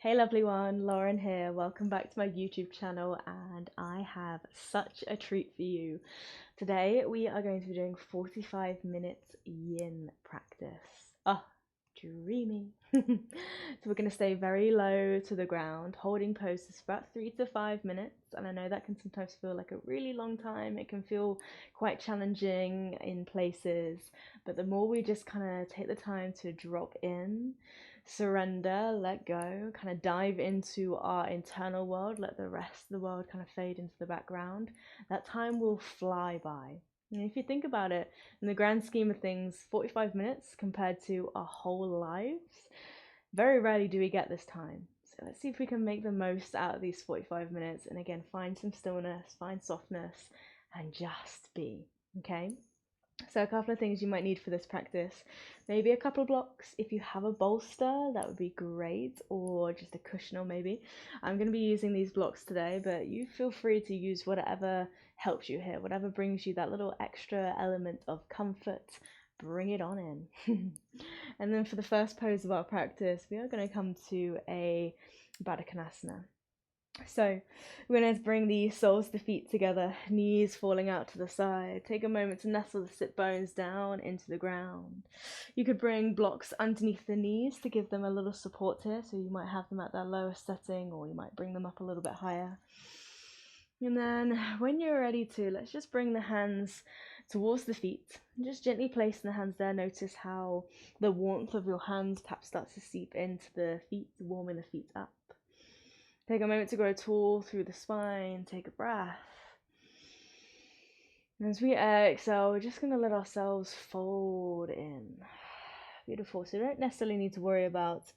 Hey lovely one, Lauren here. Welcome back to my YouTube channel and I have such a treat for you. Today we are going to be doing 45 minutes yin practice. Oh, dreamy. So we're going to stay very low to the ground, holding poses for about 3 to 5 minutes. And I know that can sometimes feel like a really long time. It can feel quite challenging in places, but the more we just kind of take the time to drop in, surrender, let go, kind of dive into our internal world, let the rest of the world kind of fade into the background, that time will fly by. And if you think about it, in the grand scheme of things, 45 minutes compared to our whole lives, very rarely do we get this time. So let's see if we can make the most out of these 45 minutes and again, find some stillness, find softness, and just be, okay? So a couple of things you might need for this practice. Maybe a couple of blocks. If you have a bolster, that would be great, or just a cushion, maybe. I'm going to be using these blocks today, but you feel free to use whatever helps you here, whatever brings you that little extra element of comfort. Bring it on in. And then for the first pose of our practice, we are going to come to a Baddha Konasana. So we're going to bring the soles of the feet together, knees falling out to the side. Take a moment to nestle the sit bones down into the ground. You could bring blocks underneath the knees to give them a little support here. So you might have them at their lowest setting, or you might bring them up a little bit higher. And then when you're ready to, let's just bring the hands towards the feet. Just gently placing the hands there. Notice how the warmth of your hands perhaps starts to seep into the feet, warming the feet up. Take a moment to grow tall through the spine. Take a breath. And as we exhale, we're just going to let ourselves fold in. Beautiful. So we don't necessarily need to worry about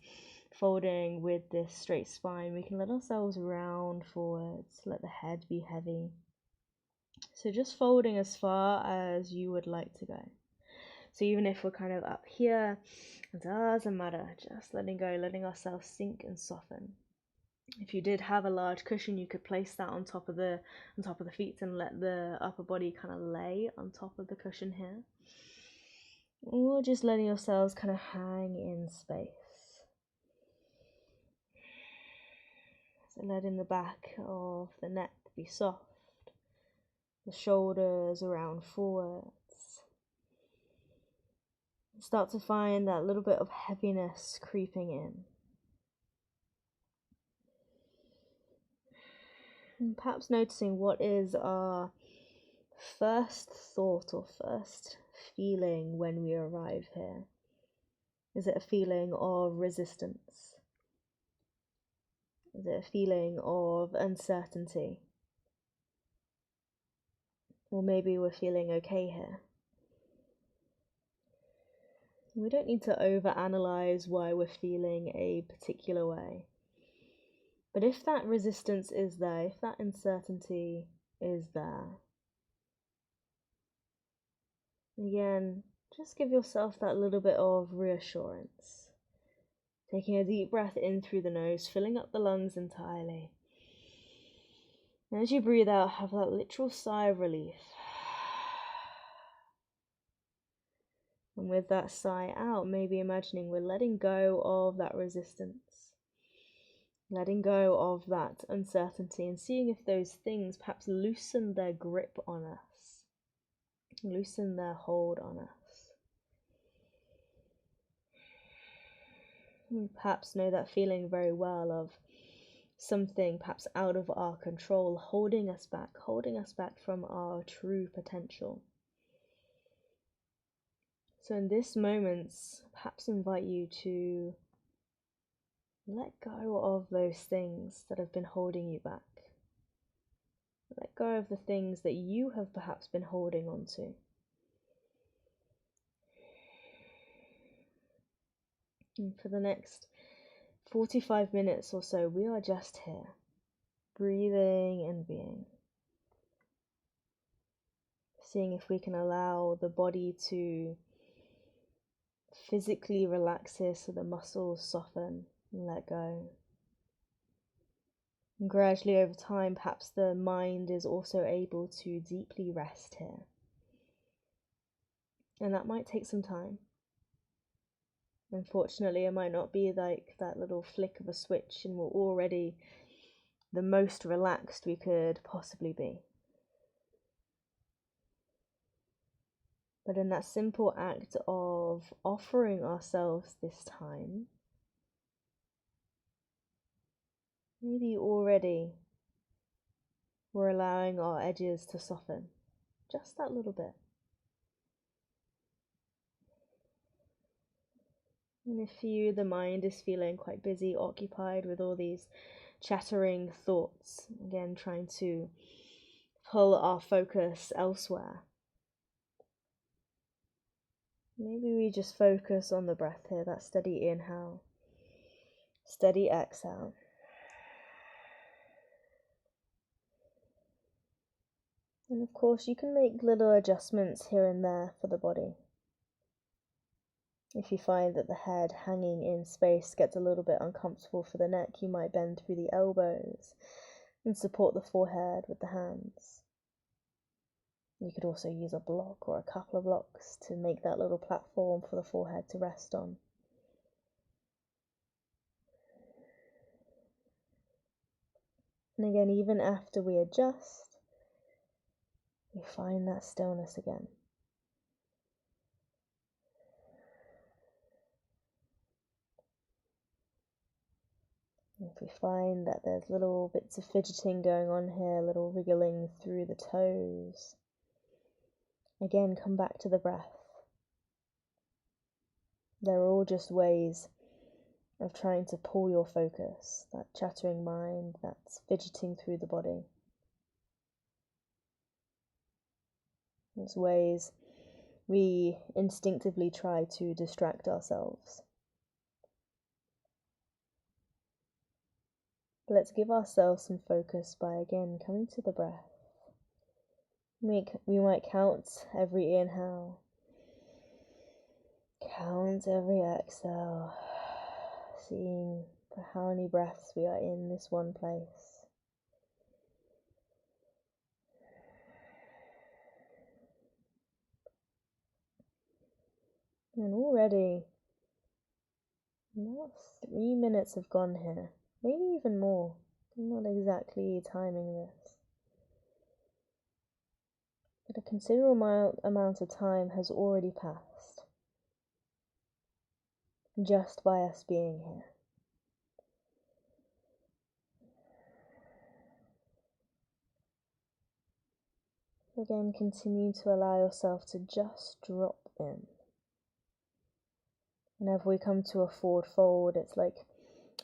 folding with this straight spine. We can let ourselves round forwards, let the head be heavy. So just folding as far as you would like to go. So even if we're kind of up here, it doesn't matter. Just letting go, letting ourselves sink and soften. If you did have a large cushion, you could place that on top of the feet and let the upper body kind of lay on top of the cushion here. Or just letting yourselves kind of hang in space. So letting the back of the neck be soft, the shoulders around forwards. Start to find that little bit of heaviness creeping in. And perhaps noticing what is our first thought or first feeling when we arrive here. Is it a feeling of resistance? Is it a feeling of uncertainty? Or maybe we're feeling okay here. We don't need to overanalyze why we're feeling a particular way. But if that resistance is there, if that uncertainty is there, again, just give yourself that little bit of reassurance. Taking a deep breath in through the nose, filling up the lungs entirely. And as you breathe out, have that literal sigh of relief. And with that sigh out, maybe imagining we're letting go of that resistance. Letting go of that uncertainty and seeing if those things perhaps loosen their grip on us, loosen their hold on us. We perhaps know that feeling very well of something perhaps out of our control, holding us back from our true potential. So in this moment, perhaps invite you to let go of those things that have been holding you back. Let go of the things that you have perhaps been holding on to. And for the next 45 minutes or so, we are just here, breathing and being. Seeing if we can allow the body to physically relax here so the muscles soften and let go. And gradually over time, perhaps the mind is also able to deeply rest here. And that might take some time. Unfortunately, it might not be like that little flick of a switch and we're already the most relaxed we could possibly be. But in that simple act of offering ourselves this time, maybe already we're allowing our edges to soften just that little bit. And if you, the mind is feeling quite busy, occupied with all these chattering thoughts, again, trying to pull our focus elsewhere, maybe we just focus on the breath here, that steady inhale, steady exhale. And of course, you can make little adjustments here and there for the body. If you find that the head hanging in space gets a little bit uncomfortable for the neck, you might bend through the elbows and support the forehead with the hands. You could also use a block or a couple of blocks to make that little platform for the forehead to rest on. And again, even after we adjust, we find that stillness again. If we find that there's little bits of fidgeting going on here, little wriggling through the toes, again, come back to the breath. They're all just ways of trying to pull your focus, that chattering mind that's fidgeting through the body. It's ways we instinctively try to distract ourselves. Let's give ourselves some focus by again coming to the breath. We might count every inhale, count every exhale, seeing for how many breaths we are in this one place. And already, about 3 minutes have gone here, maybe even more. I'm not exactly timing this. But a considerable amount of time has already passed, just by us being here. Again, continue to allow yourself to just drop in. Whenever we come to a forward fold, it's like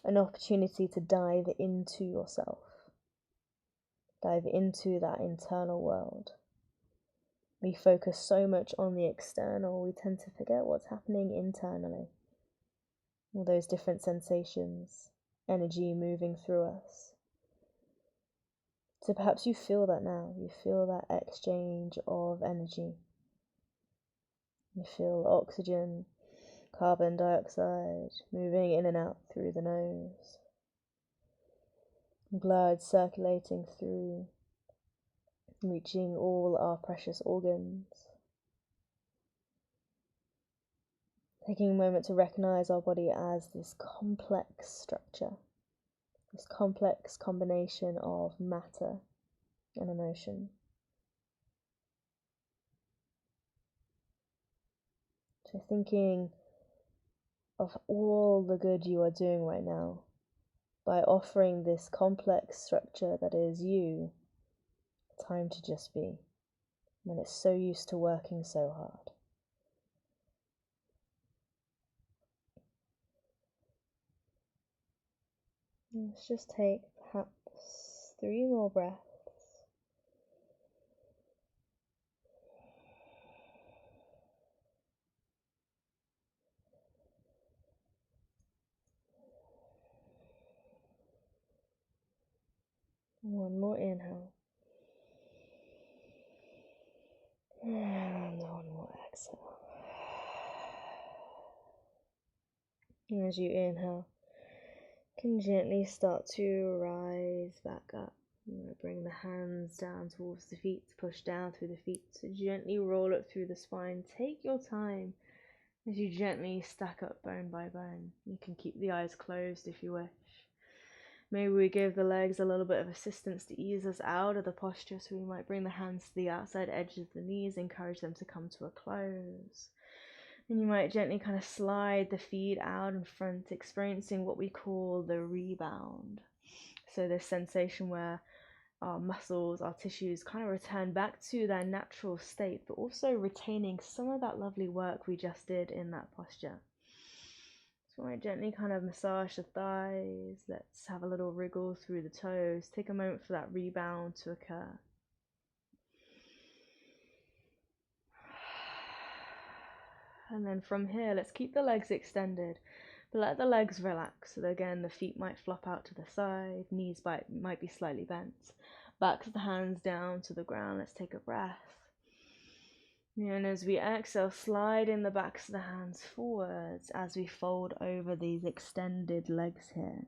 an opportunity to dive into yourself, dive into that internal world. We focus so much on the external, we tend to forget what's happening internally. All those different sensations, energy moving through us. So perhaps you feel that now, you feel that exchange of energy. You feel oxygen, carbon dioxide moving in and out through the nose. Blood circulating through, reaching all our precious organs. Taking a moment to recognize our body as this complex structure, this complex combination of matter and emotion. So thinking of all the good you are doing right now by offering this complex structure that is you time to just be, when it's so used to working so hard. Let's just take perhaps 3 more breaths. One more inhale. And one more exhale. And as you inhale, you can gently start to rise back up. You want to bring the hands down towards the feet, push down through the feet, so gently roll it through the spine. Take your time As you gently stack up bone by bone, you can keep the eyes closed if you wish. Maybe we give the legs a little bit of assistance to ease us out of the posture, so we might bring the hands to the outside edges of the knees, encourage them to come to a close. And you might gently kind of slide the feet out in front, experiencing what we call the rebound. So this sensation where our muscles, our tissues kind of return back to their natural state, but also retaining some of that lovely work we just did in that posture. So I gently kind of massage the thighs. Let's have a little wriggle through the toes. Take a moment for that rebound to occur. And then from here, let's keep the legs extended, but let the legs relax. So again, the feet might flop out to the side, knees might be slightly bent. Back of the hands down to the ground. Let's take a breath. And as we exhale, slide in the backs of the hands forwards as we fold over these extended legs here.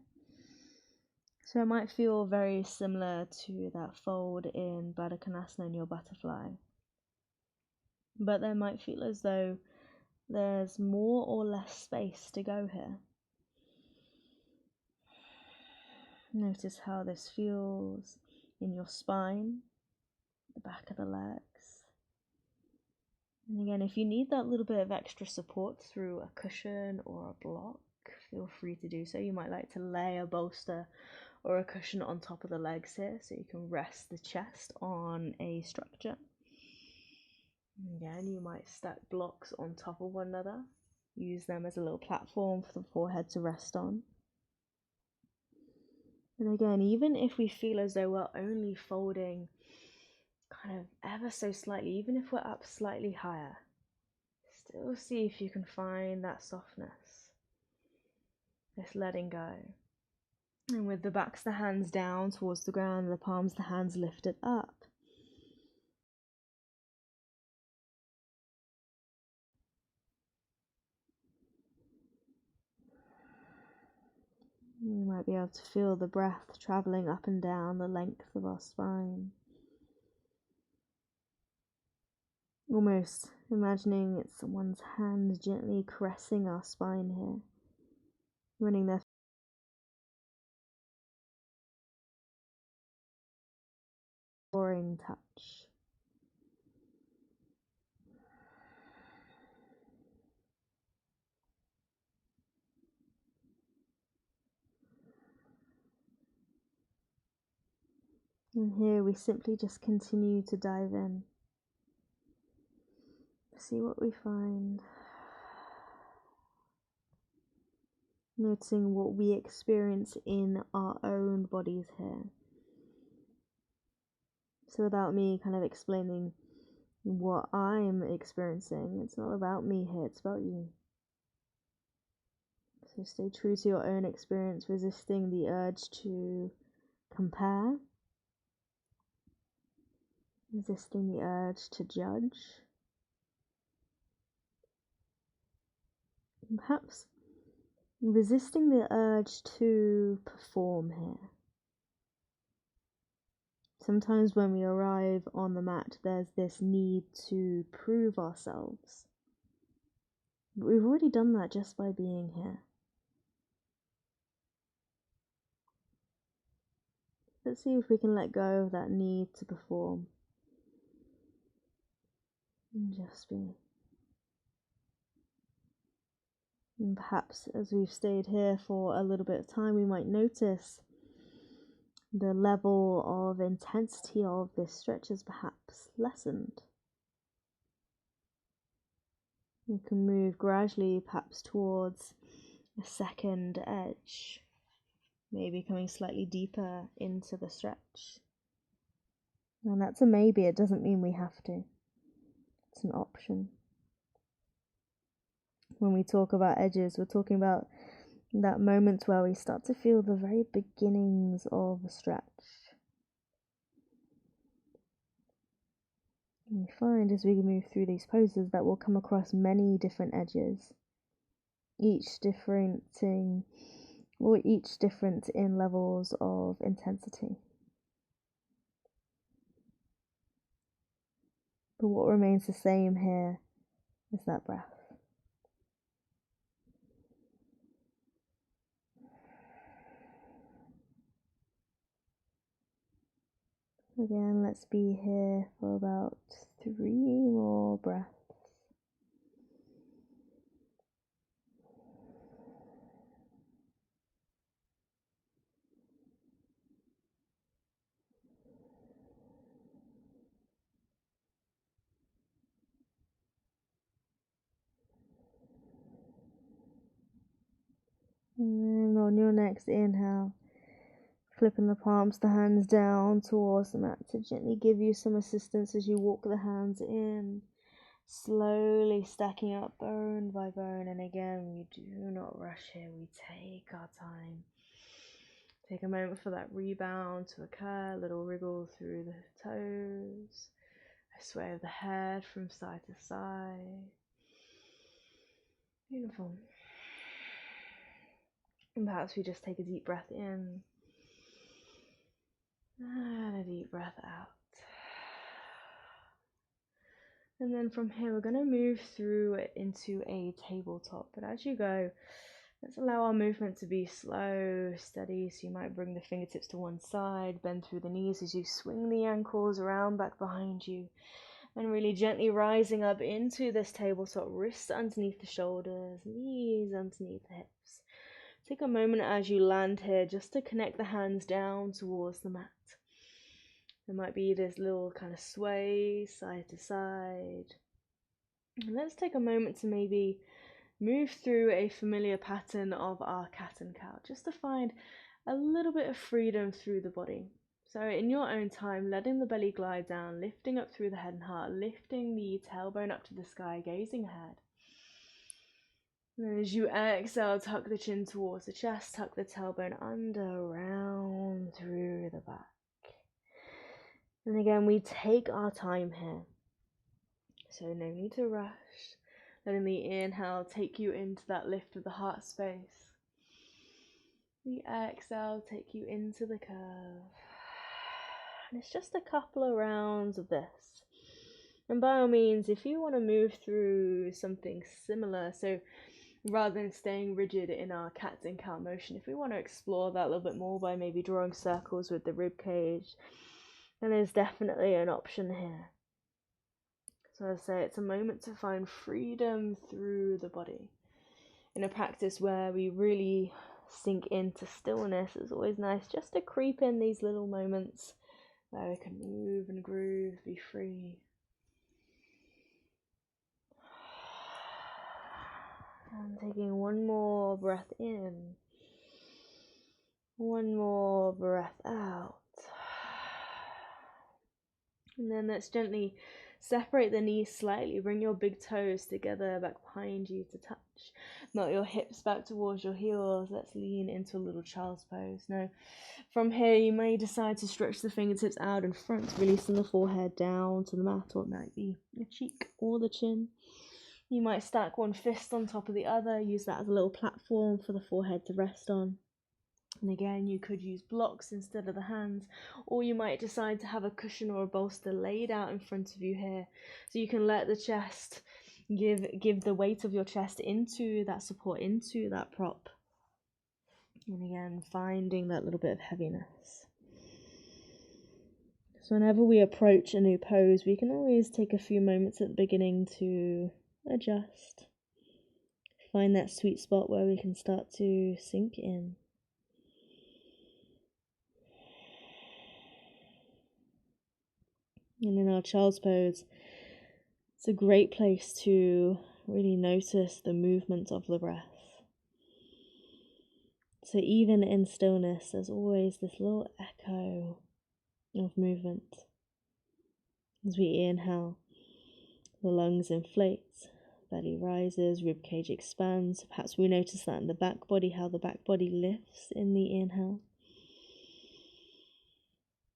So it might feel very similar to that fold in Baddha Konasana in your butterfly. But there might feel as though there's more or less space to go here. Notice how this feels in your spine, the back of the legs. And again, if you need that little bit of extra support through a cushion or a block, feel free to do so. You might like to lay a bolster or a cushion on top of the legs here, so you can rest the chest on a structure. Again, you might stack blocks on top of one another. Use them as a little platform for the forehead to rest on. And again, even if we feel as though we're only folding kind of ever so slightly, even if we're up slightly higher, still see if you can find that softness, this letting go. And with the backs of the hands down towards the ground, the palms of the hands lifted up. You might be able to feel the breath traveling up and down the length of our spine. Almost imagining it's someone's hands gently caressing our spine here, running their boring touch. And here we simply just continue to dive in. See what we find. Noticing what we experience in our own bodies here. So without me kind of explaining what I'm experiencing, it's not about me here, it's about you. So stay true to your own experience, resisting the urge to compare, resisting the urge to judge, and perhaps resisting the urge to perform here. Sometimes when we arrive on the mat, there's this need to prove ourselves. But we've already done that just by being here. Let's see if we can let go of that need to perform. And just be. And perhaps as we've stayed here for a little bit of time, we might notice the level of intensity of this stretch has perhaps lessened. We can move gradually perhaps towards a second edge, maybe coming slightly deeper into the stretch. And that's a maybe, it doesn't mean we have to. It's an option. When we talk about edges, we're talking about that moment where we start to feel the very beginnings of a stretch. And we find as we move through these poses that we'll come across many different edges, each different in levels of intensity. But what remains the same here is that breath. Again, let's be here for about 3 more breaths. And then on your next inhale, flipping the palms, the hands down towards the mat to gently give you some assistance as you walk the hands in, slowly stacking up bone by bone. And again, we do not rush here, we take our time. Take a moment for that rebound to occur, a little wriggle through the toes, a sway of the head from side to side. Beautiful. And perhaps we just take a deep breath in and a deep breath out. And then from here, we're going to move through into a tabletop. But as you go, let's allow our movement to be slow, steady. So you might bring the fingertips to one side, bend through the knees as you swing the ankles around back behind you. And really gently rising up into this tabletop, wrists underneath the shoulders, knees underneath the hips. Take a moment as you land here just to connect the hands down towards the mat. There might be this little kind of sway side to side. And let's take a moment to maybe move through a familiar pattern of our cat and cow, just to find a little bit of freedom through the body. So in your own time, letting the belly glide down, lifting up through the head and heart, lifting the tailbone up to the sky, gazing ahead. And as you exhale, tuck the chin towards the chest, tuck the tailbone under, round through the back. And again, we take our time here. So no need to rush. Letting the inhale take you into that lift of the heart space. The exhale take you into the curve. And it's just a couple of rounds of this. And by all means, if you want to move through something similar, so rather than staying rigid in our cat and cow motion, if we want to explore that a little bit more by maybe drawing circles with the rib cage, then there's definitely an option here. So I say it's a moment to find freedom through the body. In a practice where we really sink into stillness, it's always nice just to creep in these little moments where we can move and groove, be free. And taking one more breath in, one more breath out. And then let's gently separate the knees slightly, bring your big toes together back behind you to touch. Melt your hips back towards your heels. Let's lean into a little child's pose. Now, from here, you may decide to stretch the fingertips out in front, releasing the forehead down to the mat, or it might be the cheek or the chin. You might stack one fist on top of the other, use that as a little platform for the forehead to rest on. And again, you could use blocks instead of the hands, or you might decide to have a cushion or a bolster laid out in front of you here, so you can let the chest give the weight of your chest into that support, into that prop. And again, finding that little bit of heaviness. So whenever we approach a new pose, we can always take a few moments at the beginning to adjust. Find that sweet spot where we can start to sink in. And in our child's pose, it's a great place to really notice the movement of the breath. So even in stillness, there's always this little echo of movement. As we inhale, the lungs inflate, belly rises, ribcage expands. Perhaps we notice that in the back body, how the back body lifts in the inhale.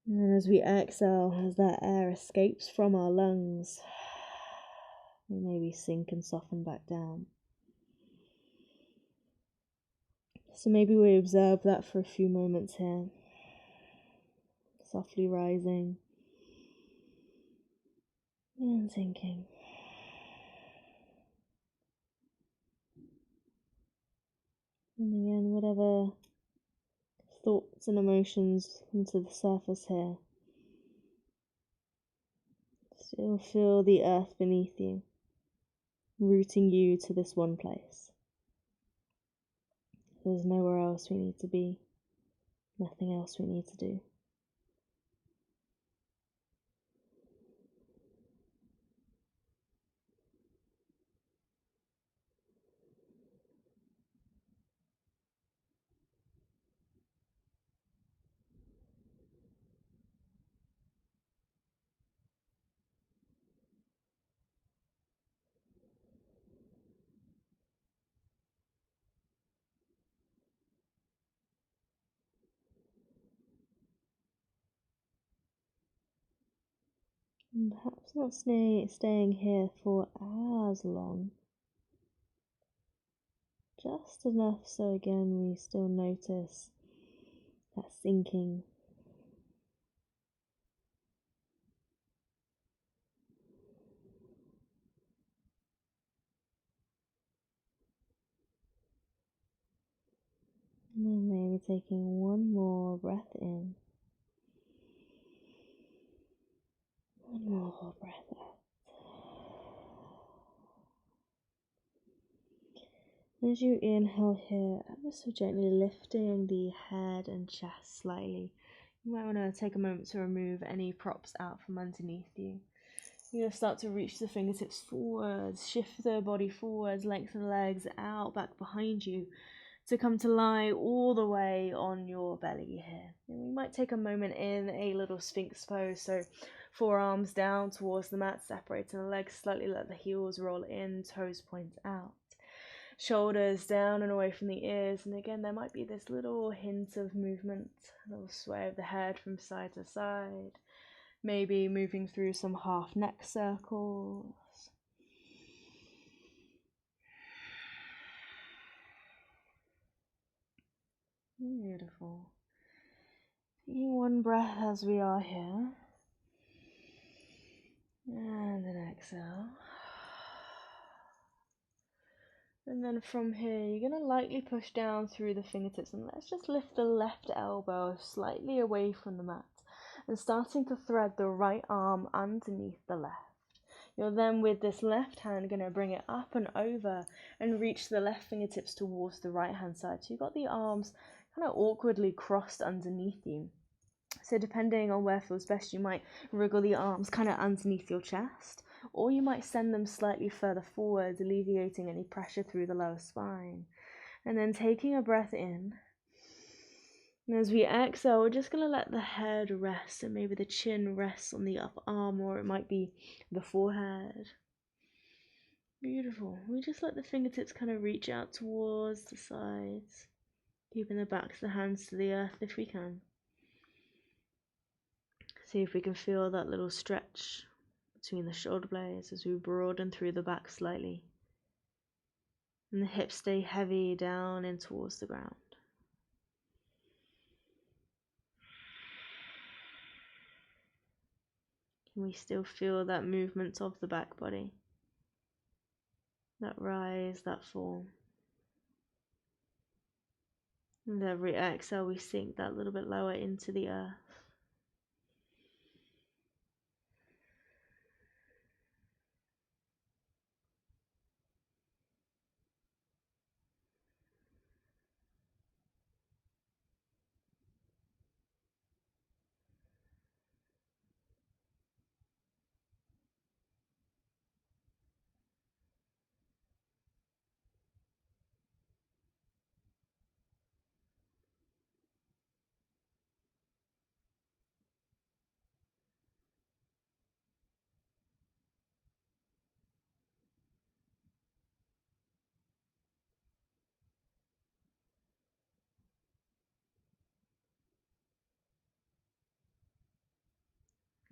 And as we exhale, as that air escapes from our lungs, we maybe sink and soften back down. So maybe we observe that for a few moments here. Softly rising and sinking. And again, whatever thoughts and emotions come to the surface here, Still feel the earth beneath you, rooting you to this one place. There's nowhere else we need to be, nothing else we need to do. And perhaps not staying here for as long. Just enough so again we still notice that sinking. And then maybe taking one more breath in. One more breath out. As you inhale here, ever so gently lifting the head and chest slightly. You might want to take a moment to remove any props out from underneath you. You're going to start to reach the fingertips forwards, shift the body forwards, lengthen the legs out, back behind you, to come to lie all the way on your belly here. And we might take a moment in a little sphinx pose, so forearms down towards the mat, separating the legs slightly, let the heels roll in, toes point out. Shoulders down and away from the ears, and again there might be this little hint of movement, a little sway of the head from side to side, maybe moving through some half neck circles. Beautiful. Taking one breath as we are here, and then exhale. And then from here, you're going to lightly push down through the fingertips, and let's just lift the left elbow slightly away from the mat and starting to thread the right arm underneath the left. You're then with this left hand going to bring it up and over and reach the left fingertips towards the right hand side. So you've got the arms kind of awkwardly crossed underneath you. So depending on where feels best, you might wriggle the arms kind of underneath your chest, or you might send them slightly further forward, alleviating any pressure through the lower spine. And then taking a breath in. And as we exhale, we're just going to let the head rest, and maybe the chin rests on the upper arm, or it might be the forehead. Beautiful. We just let the fingertips kind of reach out towards the sides, keeping the backs of the hands to the earth if we can. See if we can feel that little stretch between the shoulder blades as we broaden through the back slightly. And the hips stay heavy down and towards the ground. Can we still feel that movement of the back body? That rise, that fall. And every exhale we sink that little bit lower into the earth.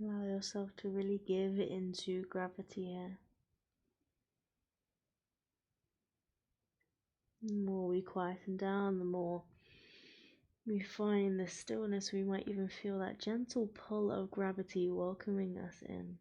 Allow yourself to really give into gravity here. The more we quieten down, the more we find the stillness. We might even feel that gentle pull of gravity welcoming us in.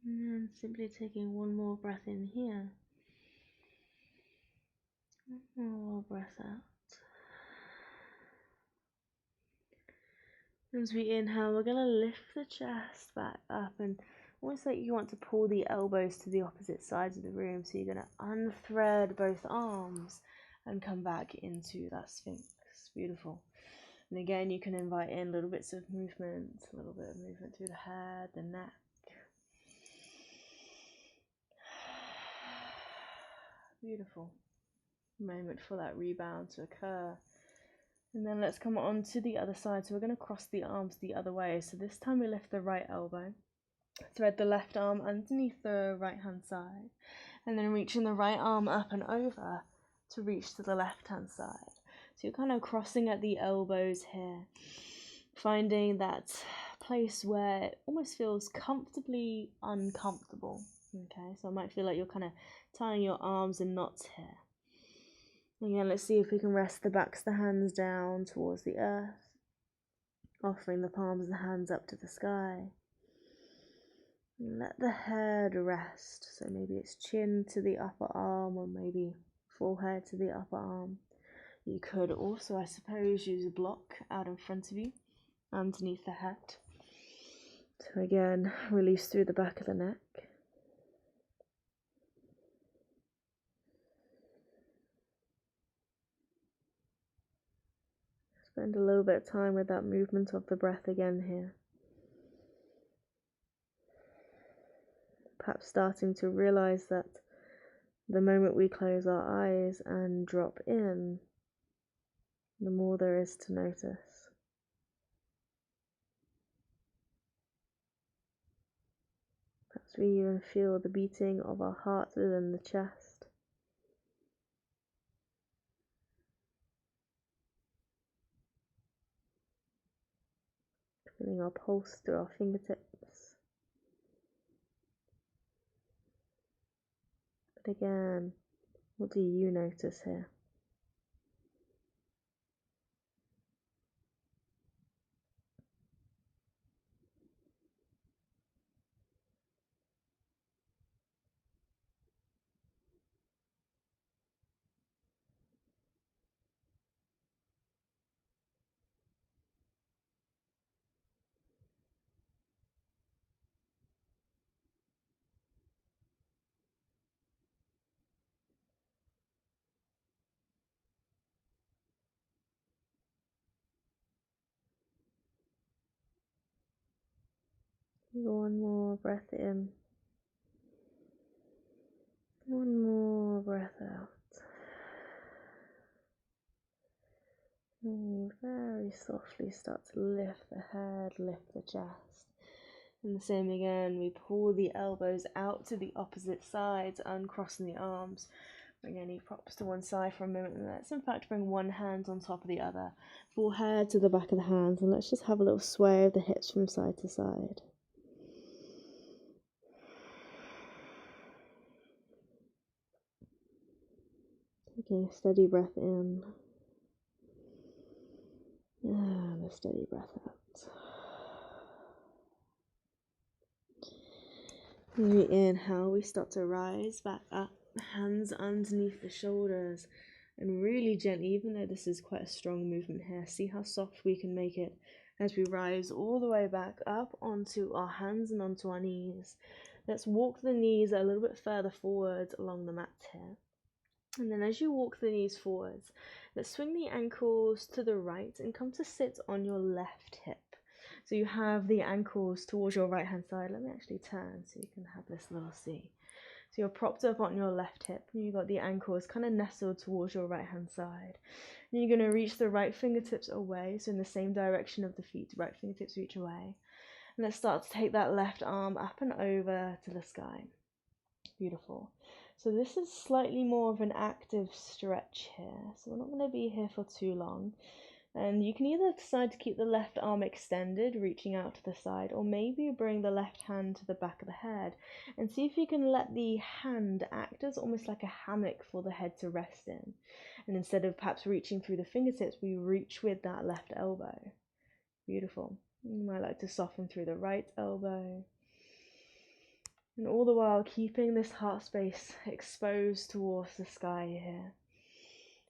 And simply taking one more breath in here. One more breath out. As we inhale, we're going to lift the chest back up and almost like you want to pull the elbows to the opposite sides of the room. So you're going to unthread both arms and come back into that Sphinx. Beautiful. And again, you can invite in little bits of movement, a little bit of movement through the head, the neck. Beautiful. Moment for that rebound to occur. And then let's come on to the other side. So we're going to cross the arms the other way. So this time we lift the right elbow, thread the left arm underneath the right hand side, and then reaching the right arm up and over to reach to the left hand side. So you're kind of crossing at the elbows here, finding that place where it almost feels comfortably uncomfortable. Okay, so it might feel like you're kind of tying your arms in knots here. Again, let's see if we can rest the backs of the hands down towards the earth, offering the palms of the hands up to the sky. And let the head rest, so maybe it's chin to the upper arm or maybe forehead to the upper arm. You could also, I suppose, use a block out in front of you, underneath the head. So again, release through the back of the neck. Spend a little bit of time with that movement of the breath again here. Perhaps starting to realize that the moment we close our eyes and drop in, the more there is to notice. Perhaps we even feel the beating of our heart within the chest. Feeling our pulse through our fingertips. But again, what do you notice here? One more breath in. One more breath out. And very softly start to lift the head, lift the chest. And the same again, we pull the elbows out to the opposite sides, uncrossing the arms. Bring any props to one side for a moment, and let's in fact bring one hand on top of the other. Forehead to the back of the hands, and let's just have a little sway of the hips from side to side. Taking a steady breath in, and a steady breath out. When we inhale, we start to rise back up, hands underneath the shoulders, and really gently, even though this is quite a strong movement here, see how soft we can make it as we rise all the way back up onto our hands and onto our knees. Let's walk the knees a little bit further forward along the mat here. And then as you walk the knees forwards, let's swing the ankles to the right and come to sit on your left hip. So you have the ankles towards your right hand side. Let me actually turn so you can have this little see. So you're propped up on your left hip and you've got the ankles kind of nestled towards your right hand side. And you're going to reach the right fingertips away, so in the same direction of the feet, right fingertips reach away. And let's start to take that left arm up and over to the sky. Beautiful. So this is slightly more of an active stretch here. So we're not going to be here for too long. And you can either decide to keep the left arm extended, reaching out to the side, or maybe bring the left hand to the back of the head and see if you can let the hand act as almost like a hammock for the head to rest in. And instead of perhaps reaching through the fingertips, we reach with that left elbow. Beautiful. You might like to soften through the right elbow. And all the while keeping this heart space exposed towards the sky here.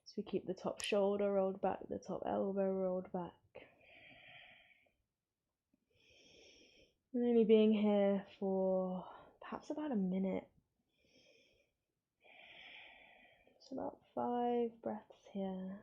So we keep the top shoulder rolled back, the top elbow rolled back. And only being here for perhaps about a minute. It's about 5 breaths here.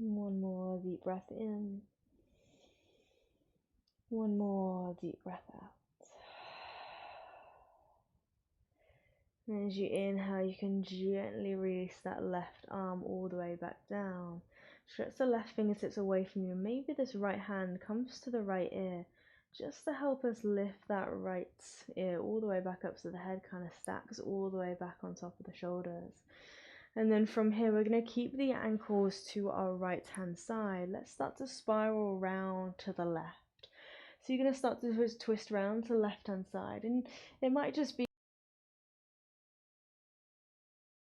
One more deep breath in. One more deep breath out. And as you inhale, you can gently release that left arm all the way back down. Stretch the left fingertips away from you. Maybe this right hand comes to the right ear, just to help us lift that right ear all the way back up so the head kind of stacks all the way back on top of the shoulders. And then from here, we're going to keep the ankles to our right hand side. Let's start to spiral round to the left. So you're going to start to twist round to the left hand side, and it might just be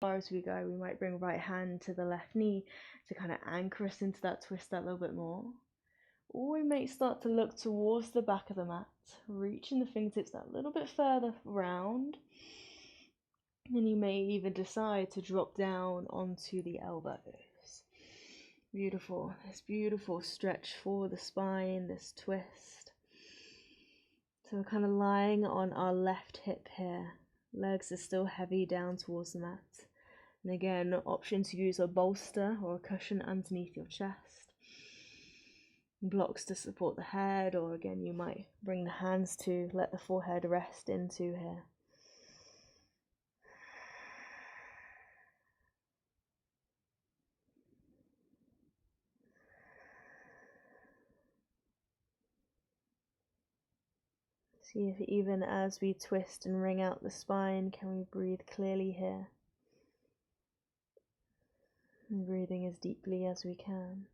as we go. We might bring right hand to the left knee to kind of anchor us into that twist that little bit more. Or we may start to look towards the back of the mat, reaching the fingertips that little bit further round. And you may even decide to drop down onto the elbows. Beautiful. This beautiful stretch for the spine, this twist. So we're kind of lying on our left hip here. Legs are still heavy down towards the mat. And again, option to use a bolster or a cushion underneath your chest. Blocks to support the head, or again, you might bring the hands to let the forehead rest into here. See if even as we twist and wring out the spine, can we breathe clearly here? And breathing as deeply as we can.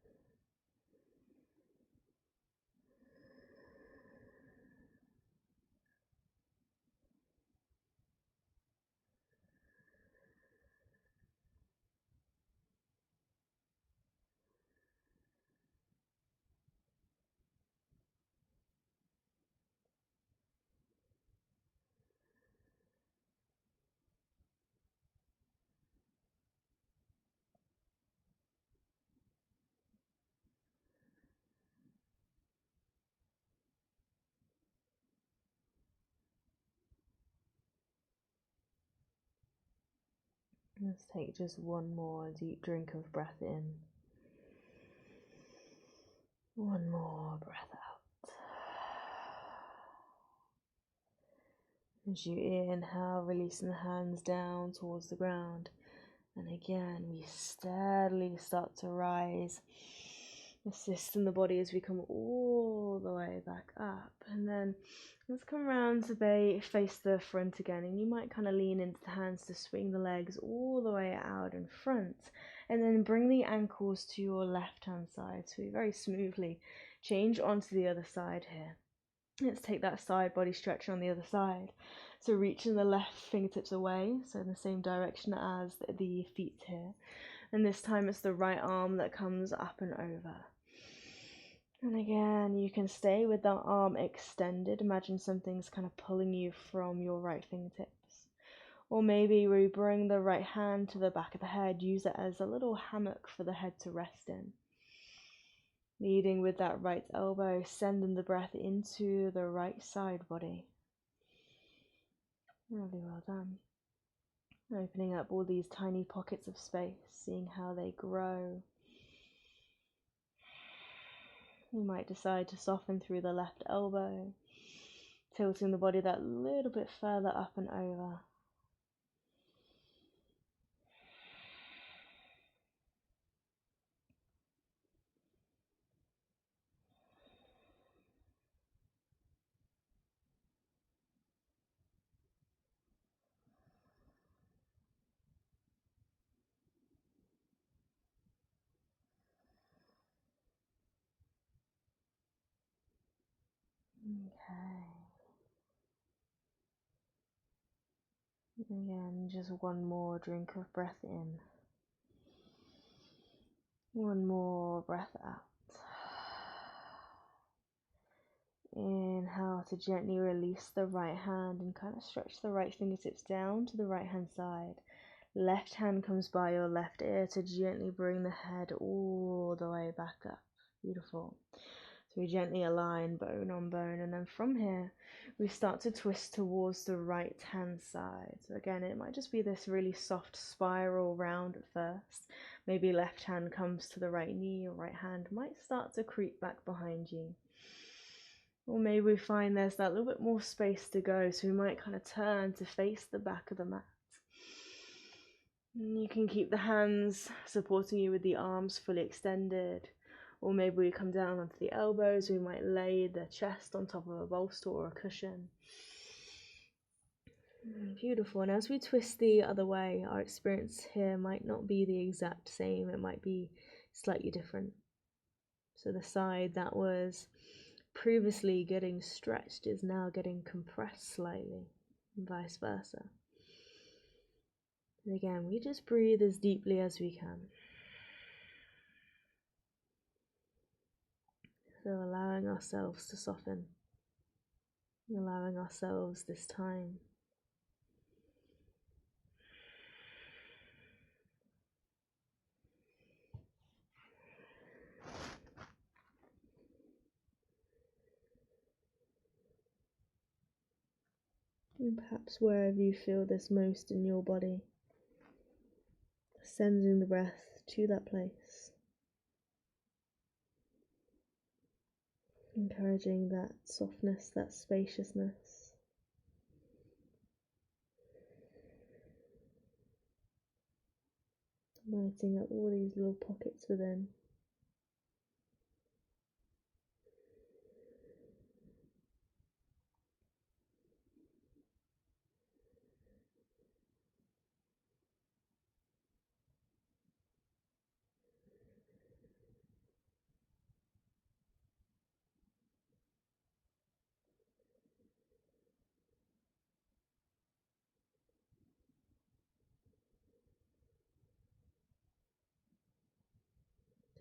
Let's take just one more deep drink of breath in. One more breath out. As you inhale, releasing the hands down towards the ground. And again, we steadily start to rise, assisting the body as we come all the way back up. And then let's come around to face the front again. And you might kind of lean into the hands to swing the legs all the way out in front. And then bring the ankles to your left hand side. So we very smoothly change onto the other side here. Let's take that side body stretch on the other side. So reaching the left fingertips away, so in the same direction as the feet here. And this time it's the right arm that comes up and over. And again, you can stay with that arm extended. Imagine something's kind of pulling you from your right fingertips. Or maybe we bring the right hand to the back of the head, use it as a little hammock for the head to rest in. Leading with that right elbow, sending the breath into the right side body. Really well done. Opening up all these tiny pockets of space, seeing how they grow. You might decide to soften through the left elbow, tilting the body that little bit further up and over. Okay. Again, just one more drink of breath in. One more breath out. Inhale to gently release the right hand and kind of stretch the right fingertips down to the right hand side. Left hand comes by your left ear to gently bring the head all the way back up. Beautiful. So we gently align bone on bone, and then from here we start to twist towards the right hand side. So again, it might just be this really soft spiral round at first. Maybe left hand comes to the right knee, or right hand might start to creep back behind you. Or maybe we find there's that little bit more space to go, so we might kind of turn to face the back of the mat. And you can keep the hands supporting you with the arms fully extended. Or maybe we come down onto the elbows, we might lay the chest on top of a bolster or a cushion. Beautiful. And as we twist the other way, our experience here might not be the exact same, it might be slightly different. So the side that was previously getting stretched is now getting compressed slightly, and vice versa. And again, we just breathe as deeply as we can. So allowing ourselves to soften, allowing ourselves this time. And perhaps wherever you feel this most in your body, sending the breath to that place. Encouraging that softness, that spaciousness. Lighting up all these little pockets within.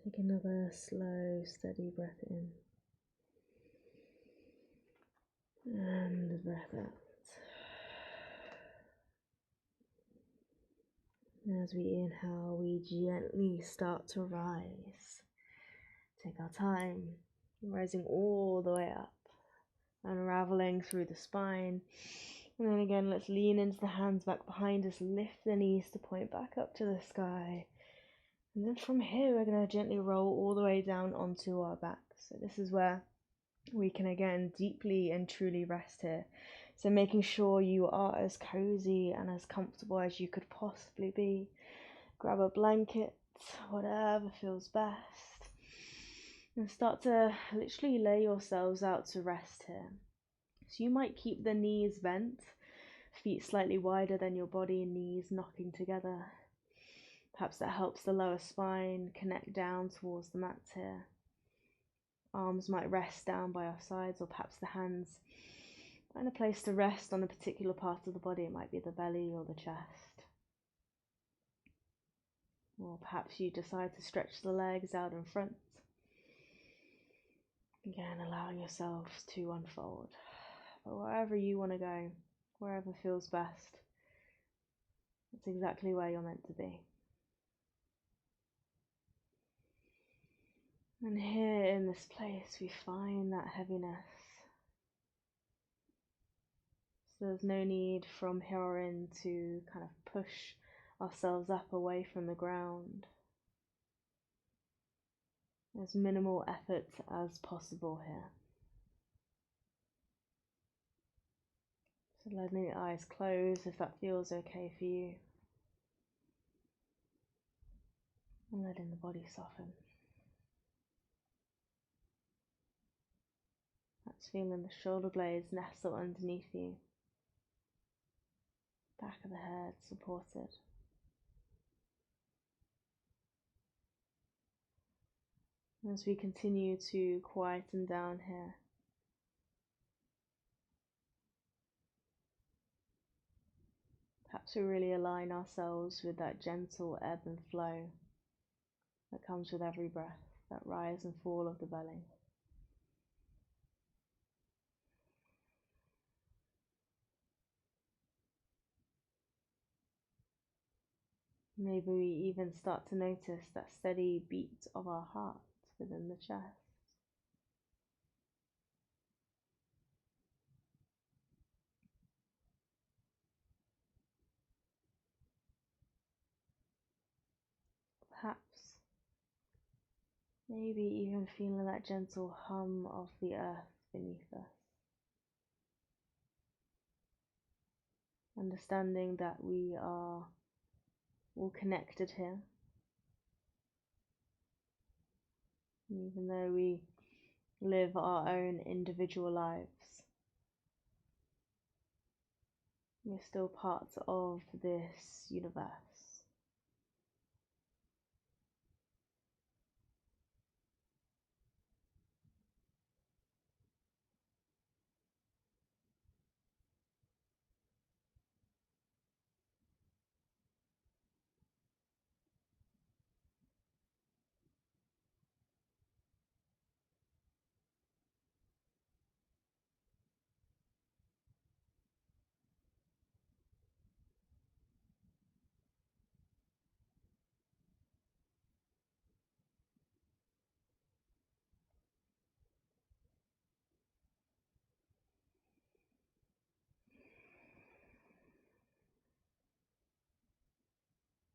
Take another slow, steady breath in. And breath out. And as we inhale, we gently start to rise. Take our time, rising all the way up, unraveling through the spine. And then again, let's lean into the hands back behind us, lift the knees to point back up to the sky. And then from here, we're going to gently roll all the way down onto our back. So this is where we can again deeply and truly rest here. So making sure you are as cozy and as comfortable as you could possibly be. Grab a blanket, whatever feels best. And start to literally lay yourselves out to rest here. So you might keep the knees bent, feet slightly wider than your body, knees knocking together. Perhaps that helps the lower spine connect down towards the mat here. Arms might rest down by our sides, or perhaps the hands find a place to rest on a particular part of the body. It might be the belly or the chest. Or perhaps you decide to stretch the legs out in front. Again, allowing yourself to unfold. But wherever you want to go, wherever feels best, that's exactly where you're meant to be. And here in this place, we find that heaviness. So there's no need from here in to kind of push ourselves up away from the ground. As minimal effort as possible here. So letting the eyes close if that feels okay for you. And letting the body soften. That's feeling the shoulder blades nestle underneath you. Back of the head supported. As we continue to quieten down here, to really align ourselves with that gentle ebb and flow that comes with every breath, that rise and fall of the belly. Maybe we even start to notice that steady beat of our heart within the chest. Perhaps, maybe even feeling that gentle hum of the earth beneath us. Understanding that we are all connected here. Even though we live our own individual lives, we're still part of this universe.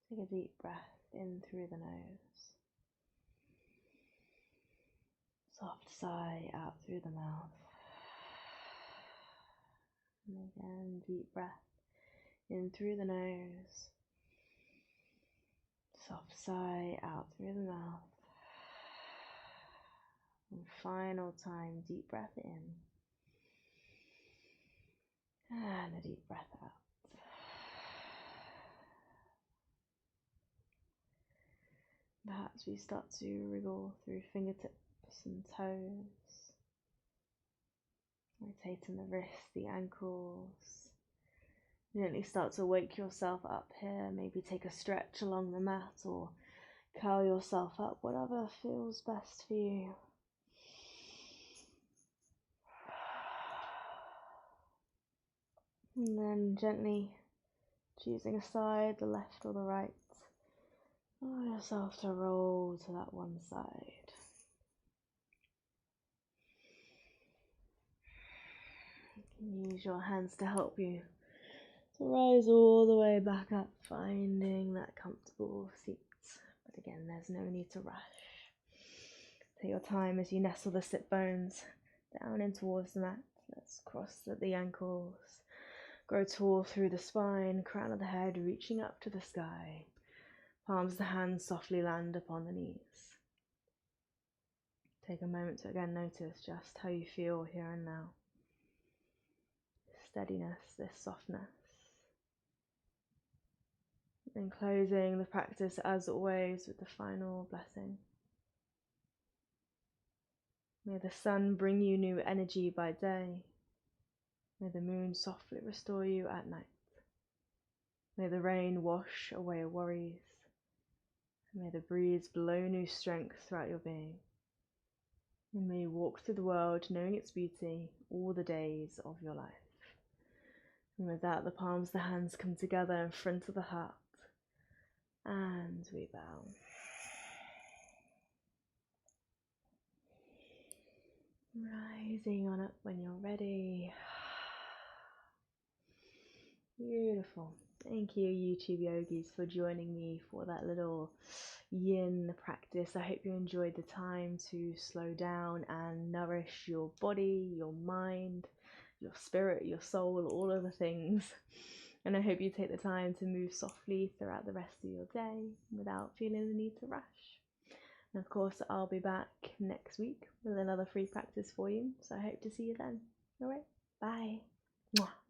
Take a deep breath in through the nose. Soft sigh out through the mouth. And again, deep breath in through the nose. Soft sigh out through the mouth. And final time, deep breath in. And a deep breath out. Perhaps we start to wriggle through fingertips and toes, rotating the wrists, the ankles. Gently start to wake yourself up here, maybe take a stretch along the mat or curl yourself up, whatever feels best for you. And then gently choosing a side, the left or the right. Allow yourself to roll to that one side. You can use your hands to help you to rise all the way back up, finding that comfortable seat. But again, there's no need to rush. Take your time as you nestle the sit bones down in towards the mat. Let's cross the ankles. Grow tall through the spine, crown of the head reaching up to the sky. Palms of the hands softly land upon the knees. Take a moment to again notice just how you feel here and now. This steadiness, this softness. And closing the practice as always with the final blessing. May the sun bring you new energy by day. May the moon softly restore you at night. May the rain wash away your worries. May the breeze blow new strength throughout your being. And may you walk through the world knowing its beauty all the days of your life. And with that, the palms of the hands come together in front of the heart. And we bow. Rising on up when you're ready. Beautiful. Thank you, YouTube yogis, for joining me for that little yin practice. I hope you enjoyed the time to slow down and nourish your body, your mind, your spirit, your soul, all of the things. And I hope you take the time to move softly throughout the rest of your day without feeling the need to rush. And of course, I'll be back next week with another free practice for you. So I hope to see you then. All right, bye. Mwah.